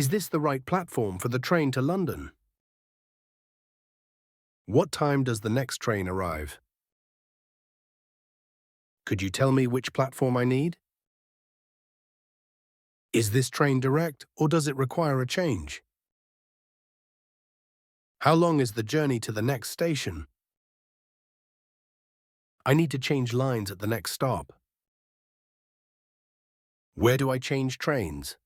Is this the right platform for the train to London? What time does the next train arrive? Could you tell me which platform I need? Is this train direct, or does it require a change? How long is the journey to the next station? I need to change lines at the next stop. Where do I change trains?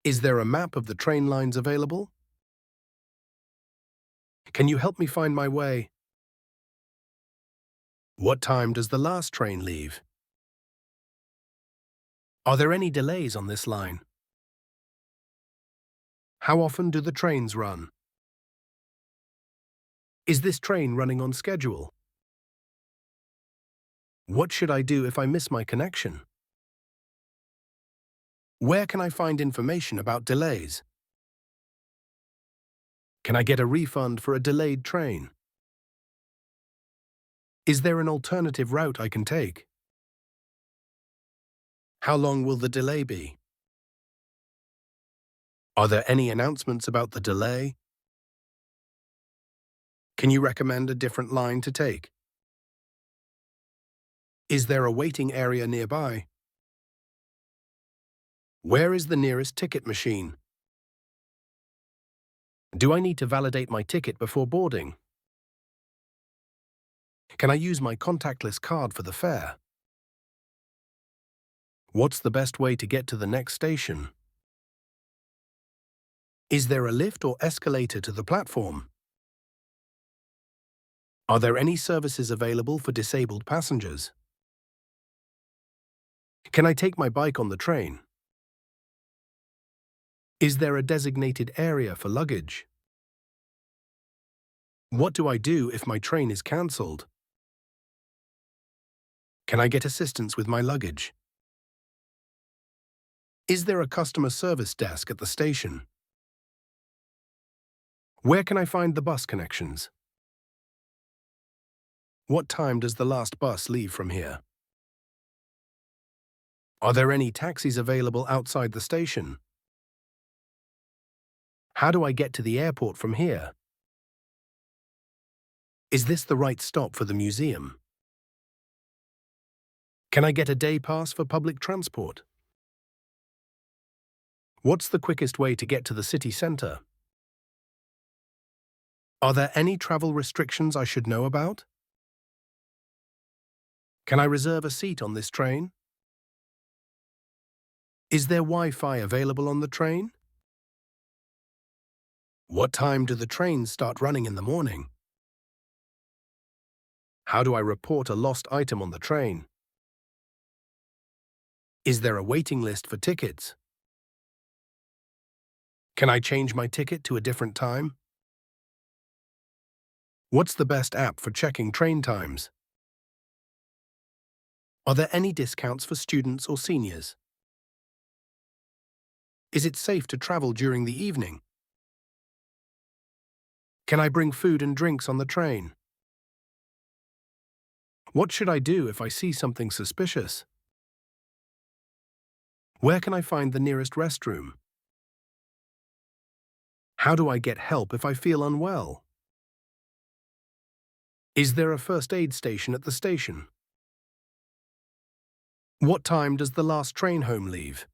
Is there a map of the train lines available? Can you help me find my way? What time does the last train leave? Are there any delays on this line? How often do the trains run? Is this train running on schedule? What should I do if I miss my connection? Where can I find information about delays? Can I get a refund for a delayed train? Is there an alternative route I can take? How long will the delay be? Are there any announcements about the delay? Can you recommend a different line to take? Is there a waiting area nearby? Where is the nearest ticket machine? Do I need to validate my ticket before boarding? Can I use my contactless card for the fare? What's the best way to get to the next station? Is there a lift or escalator to the platform? Are there any services available for disabled passengers? Can I take my bike on the train? Is there a designated area for luggage? What do I do if my train is cancelled? Can I get assistance with my luggage? Is there a customer service desk at the station? Where can I find the bus connections? What time does the last bus leave from here? Are there any taxis available outside the station? How do I get to the airport from here? Is this the right stop for the museum? Can I get a day pass for public transport? What's the quickest way to get to the city centre? Are there any travel restrictions I should know about? Can I reserve a seat on this train? Is there Wi-Fi available on the train? What time do the trains start running in the morning? How do I report a lost item on the train? Is there a waiting list for tickets? Can I change my ticket to a different time? What's the best app for checking train times? Are there any discounts for students or seniors? Is it safe to travel during the evening? Can I bring food and drinks on the train? What should I do if I see something suspicious? Where can I find the nearest restroom? How do I get help if I feel unwell? Is there a first aid station at the station? What time does the last train home leave?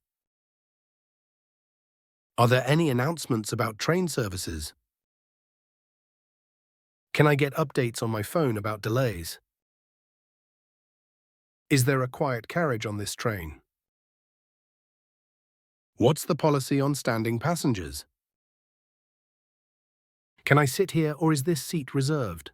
Are there any announcements about train services? Can I get updates on my phone about delays? Is there a quiet carriage on this train? What's the policy on standing passengers? Can I sit here, or is this seat reserved?